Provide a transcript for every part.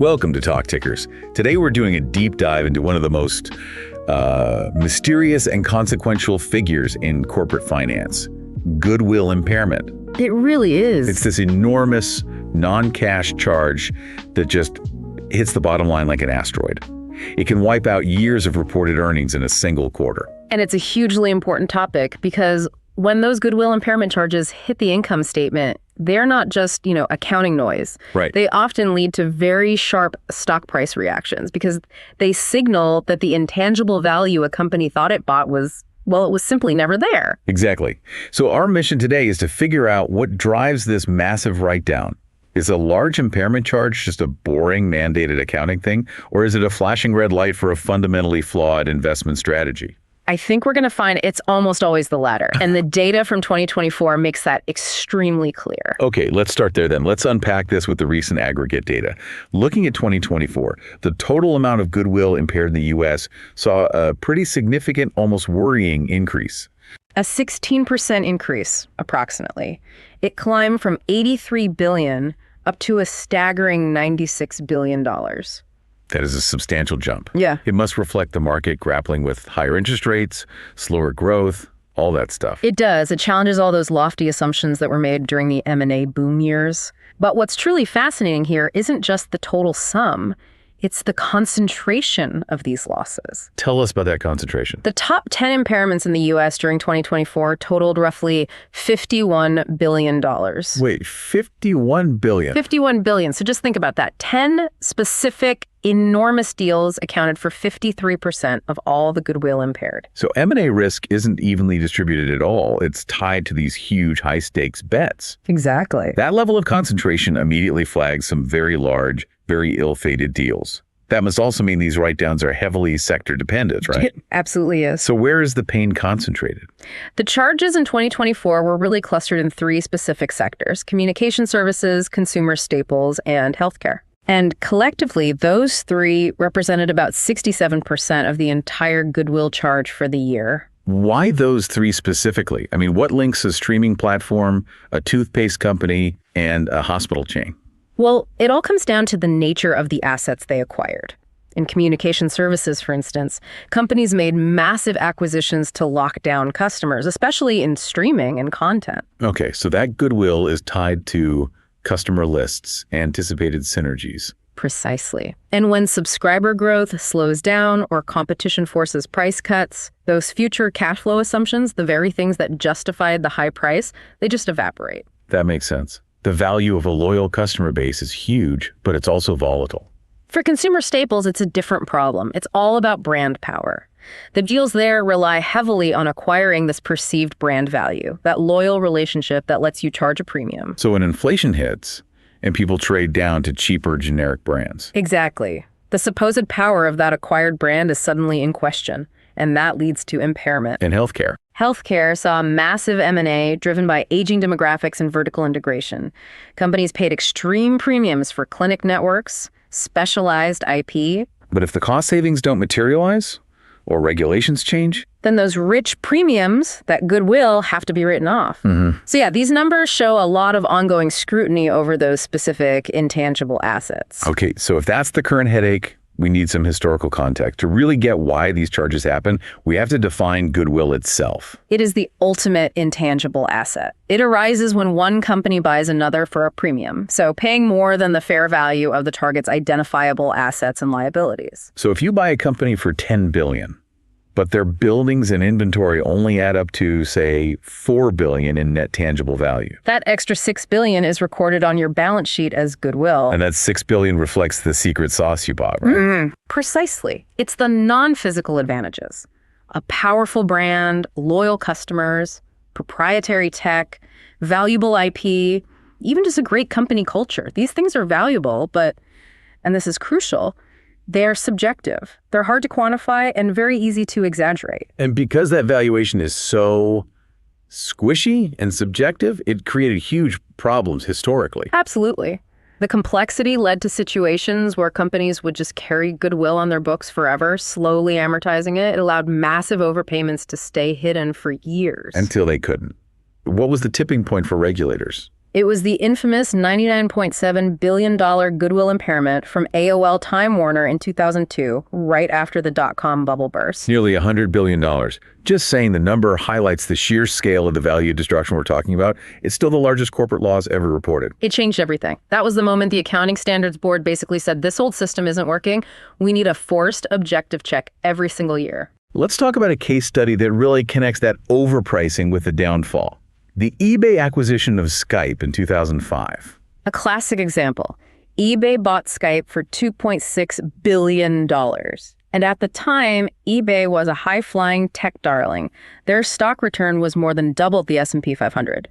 Welcome to Talk Tickers. Today we're doing a deep dive into one of the most mysterious and consequential figures in corporate finance, Goodwill Impairment. It really is. It's this enormous non-cash charge that just hits the bottom line like an asteroid. It can wipe out years of reported earnings in a single quarter. And it's a hugely important topic because when those goodwill impairment charges hit the income statement, they're not just, accounting noise. Right. They often lead to very sharp stock price reactions because they signal that the intangible value a company thought it bought was, well, it was simply never there. Exactly. So our mission today is to figure out what drives this massive write-down. Is a large impairment charge just a boring mandated accounting thing, or is it a flashing red light for a fundamentally flawed investment strategy? I think we're going to find it's almost always the latter. And the data from 2024 makes that extremely clear. Okay, let's start there then. Let's unpack this with the recent aggregate data. Looking at 2024, the total amount of goodwill impaired in the U.S. saw a pretty significant, almost worrying increase. A 16% increase, approximately. It climbed from $83 billion up to a staggering $96 billion. That is a substantial jump. Yeah. It must reflect the market grappling with higher interest rates, slower growth, all that stuff. It does. It challenges all those lofty assumptions that were made during the M&A boom years. But what's truly fascinating here isn't just the total sum. It's the concentration of these losses. Tell us about that concentration. The top 10 impairments in the U.S. during 2024 totaled roughly $51 billion. Wait, $51 billion? $51 billion. So just think about that. 10 specific enormous deals accounted for 53% of all the goodwill impaired. So M&A risk isn't evenly distributed at all. It's tied to these huge high-stakes bets. Exactly. That level of concentration immediately flags some very large, very ill-fated deals. That must also mean these write-downs are heavily sector-dependent, right? It absolutely is. So where is the pain concentrated? The charges in 2024 were really clustered in three specific sectors: communication services, consumer staples, and healthcare. And collectively, those three represented about 67% of the entire goodwill charge for the year. Why those three specifically? I mean, what links a streaming platform, a toothpaste company, and a hospital chain? Well, it all comes down to the nature of the assets they acquired. In communication services, for instance, companies made massive acquisitions to lock down customers, especially in streaming and content. Okay, so that goodwill is tied to customer lists, anticipated synergies. Precisely. And when subscriber growth slows down or competition forces price cuts, those future cash flow assumptions, the very things that justified the high price, they just evaporate. That makes sense. The value of a loyal customer base is huge, but it's also volatile. For consumer staples, it's a different problem. It's all about brand power. The deals there rely heavily on acquiring this perceived brand value, that loyal relationship that lets you charge a premium. So when inflation hits and people trade down to cheaper generic brands. Exactly. The supposed power of that acquired brand is suddenly in question, and that leads to impairment. And healthcare. Healthcare saw massive M&A driven by aging demographics and vertical integration. Companies paid extreme premiums for clinic networks, specialized IP. But if the cost savings don't materialize, or regulations change, then those rich premiums, that goodwill, have to be written off. So yeah, these numbers show a lot of ongoing scrutiny over those specific intangible assets. Okay, so if that's the current headache, we need some historical context. To really get why these charges happen, we have to define goodwill itself. It is the ultimate intangible asset. It arises when one company buys another for a premium, so paying more than the fair value of the target's identifiable assets and liabilities. So if you buy a company for $10 billion, but their buildings and inventory only add up to, say, $4 billion in net tangible value. That extra $6 billion is recorded on your balance sheet as goodwill. And that $6 billion reflects the secret sauce you bought, right? Precisely. It's the non-physical advantages. A powerful brand, loyal customers, proprietary tech, valuable IP, even just a great company culture. These things are valuable, but, and this is crucial, they're subjective. They're hard to quantify and very easy to exaggerate. And because that valuation is so squishy and subjective, it created huge problems historically. Absolutely. The complexity led to situations where companies would just carry goodwill on their books forever, slowly amortizing it. It allowed massive overpayments to stay hidden for years. Until they couldn't. What was the tipping point for regulators? It was the infamous $99.7 billion Goodwill Impairment from AOL Time Warner in 2002, right after the dot-com bubble burst. Nearly $100 billion. Just saying the number highlights the sheer scale of the value destruction we're talking about. It's still the largest corporate loss ever reported. It changed everything. That was the moment the Accounting Standards Board basically said, this old system isn't working. We need a forced objective check every single year. Let's talk about a case study that really connects that overpricing with the downfall. The eBay acquisition of Skype in 2005. A classic example. eBay bought Skype for $2.6 billion. And at the time, eBay was a high-flying tech darling. Their stock return was more than double the S&P 500.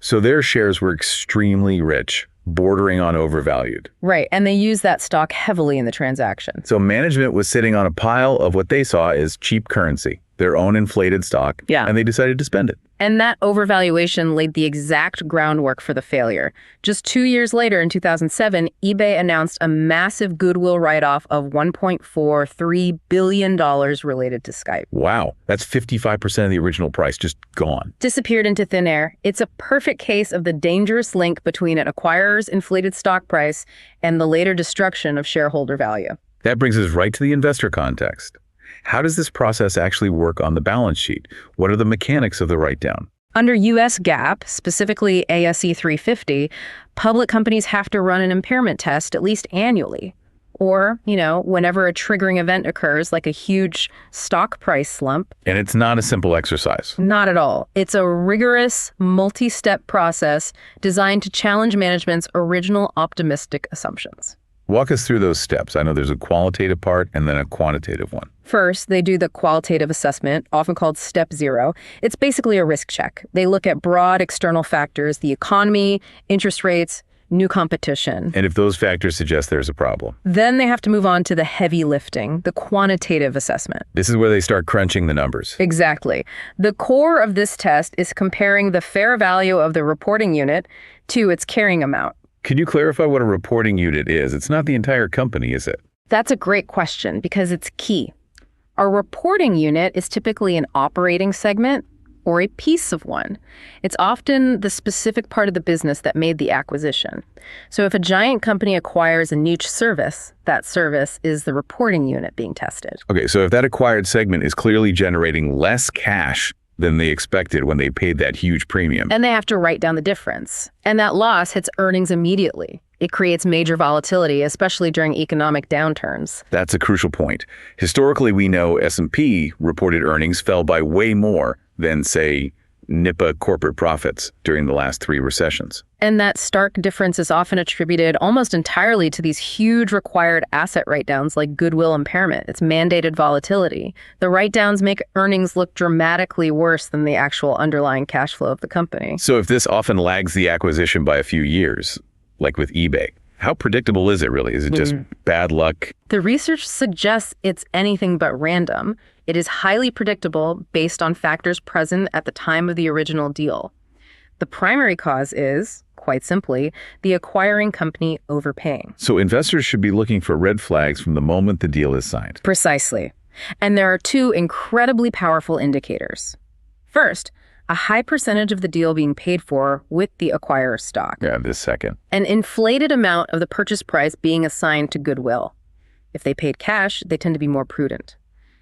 So their shares were extremely rich, bordering on overvalued. Right, and they used that stock heavily in the transaction. So management was sitting on a pile of what they saw as cheap currency, their own inflated stock, and they decided to spend it. And that overvaluation laid the exact groundwork for the failure. Just 2 years later, in 2007, eBay announced a massive goodwill write-off of $1.43 billion related to Skype. Wow, that's 55% of the original price, just gone. Disappeared into thin air. It's a perfect case of the dangerous link between an acquirer's inflated stock price and the later destruction of shareholder value. That brings us right to the investor context. How does this process actually work on the balance sheet? What are the mechanics of the write-down? Under US GAAP, specifically ASC 350, public companies have to run an impairment test at least annually. Or, whenever a triggering event occurs, like a huge stock price slump. And it's not a simple exercise. Not at all. It's a rigorous, multi-step process designed to challenge management's original optimistic assumptions. Walk us through those steps. I know there's a qualitative part and then a quantitative one. First, they do the qualitative assessment, often called Step 0. It's basically a risk check. They look at broad external factors, the economy, interest rates, new competition. And if those factors suggest there's a problem? Then they have to move on to the heavy lifting, the quantitative assessment. This is where they start crunching the numbers. Exactly. The core of this test is comparing the fair value of the reporting unit to its carrying amount. Could you clarify what a reporting unit is? It's not the entire company, is it? That's a great question because it's key. A reporting unit is typically an operating segment or a piece of one. It's often the specific part of the business that made the acquisition. So if a giant company acquires a niche service, that service is the reporting unit being tested. Okay, so if that acquired segment is clearly generating less cash than they expected when they paid that huge premium. And they have to write down the difference. And that loss hits earnings immediately. It creates major volatility, especially during economic downturns. That's a crucial point. Historically, we know S&P reported earnings fell by way more than, say, NIPA corporate profits during the last 3 recessions. And that stark difference is often attributed almost entirely to these huge required asset write-downs like Goodwill Impairment. It's mandated volatility. The write-downs make earnings look dramatically worse than the actual underlying cash flow of the company. So if this often lags the acquisition by a few years, like with eBay, how predictable is it really? Is it just bad luck? The research suggests it's anything but random. It is highly predictable based on factors present at the time of the original deal. The primary cause is, quite simply, the acquiring company overpaying. So investors should be looking for red flags from the moment the deal is signed. Precisely. And there are 2 incredibly powerful indicators. First, a high percentage of the deal being paid for with the acquirer's stock. Yeah, this second. An inflated amount of the purchase price being assigned to goodwill. If they paid cash, they tend to be more prudent.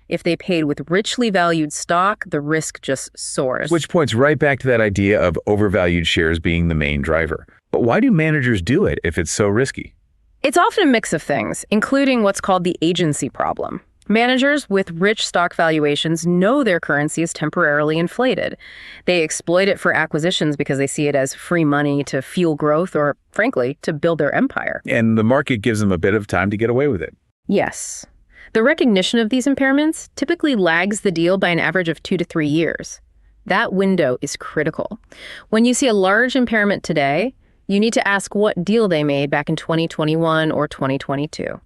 If they paid with richly valued stock, the risk just soars. Which points right back to that idea of overvalued shares being the main driver. But why do managers do it if it's so risky? It's often a mix of things, including what's called the agency problem. Managers with rich stock valuations know their currency is temporarily inflated. They exploit it for acquisitions because they see it as free money to fuel growth or, frankly, to build their empire. And the market gives them a bit of time to get away with it. Yes. The recognition of these impairments typically lags the deal by an average of 2 to 3 years. That window is critical. When you see a large impairment today, you need to ask what deal they made back in 2021 or 2022.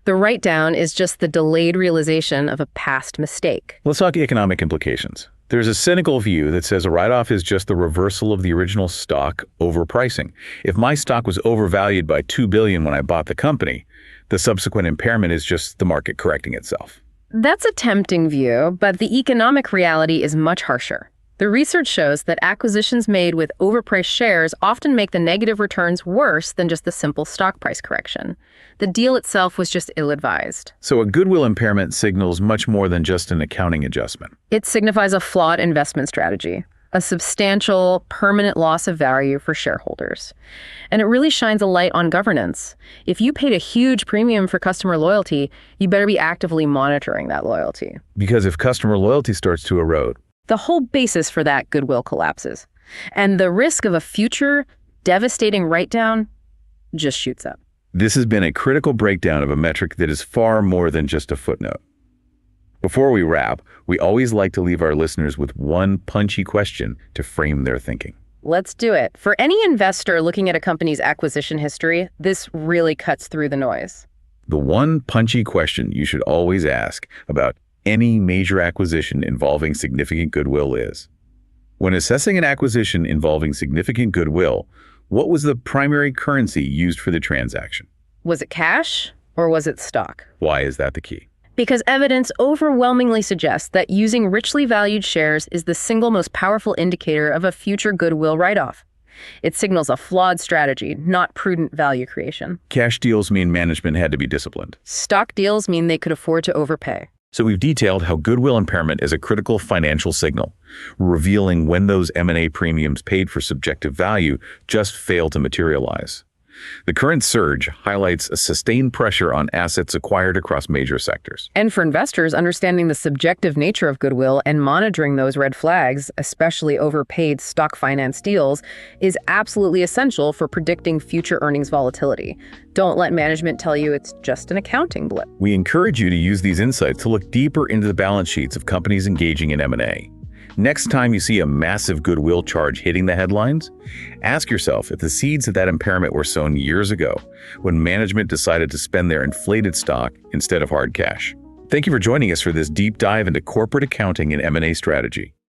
The write-down is just the delayed realization of a past mistake. Let's talk economic implications. There's a cynical view that says a write-off is just the reversal of the original stock overpricing. If my stock was overvalued by $2 billion when I bought the company, the subsequent impairment is just the market correcting itself. That's a tempting view, but the economic reality is much harsher. The research shows that acquisitions made with overpriced shares often make the negative returns worse than just the simple stock price correction. The deal itself was just ill-advised. So a goodwill impairment signals much more than just an accounting adjustment. It signifies a flawed investment strategy, a substantial, permanent loss of value for shareholders. And it really shines a light on governance. If you paid a huge premium for customer loyalty, you better be actively monitoring that loyalty. Because if customer loyalty starts to erode, the whole basis for that goodwill collapses. And the risk of a future devastating write-down just shoots up. this has been a critical breakdown of a metric that is far more than just a footnote. Before we wrap, we always like to leave our listeners with one punchy question to frame their thinking. Let's do it. For any investor looking at a company's acquisition history, this really cuts through the noise. The one punchy question you should always ask about any major acquisition involving significant goodwill is, when assessing an acquisition involving significant goodwill, what was the primary currency used for the transaction? Was it cash or was it stock? Why is that the key? Because evidence overwhelmingly suggests that using richly valued shares is the single most powerful indicator of a future goodwill write-off. It signals a flawed strategy, not prudent value creation. Cash deals mean management had to be disciplined. Stock deals mean they could afford to overpay. So we've detailed how goodwill impairment is a critical financial signal, revealing when those M&A premiums paid for subjective value just fail to materialize. The current surge highlights a sustained pressure on assets acquired across major sectors. And for investors, understanding the subjective nature of goodwill and monitoring those red flags, especially overpaid stock finance deals, is absolutely essential for predicting future earnings volatility. Don't let management tell you it's just an accounting blip. We encourage you to use these insights to look deeper into the balance sheets of companies engaging in M&A. Next time you see a massive goodwill charge hitting the headlines, ask yourself if the seeds of that impairment were sown years ago when management decided to spend their inflated stock instead of hard cash. Thank you for joining us for this deep dive into corporate accounting and M&A strategy.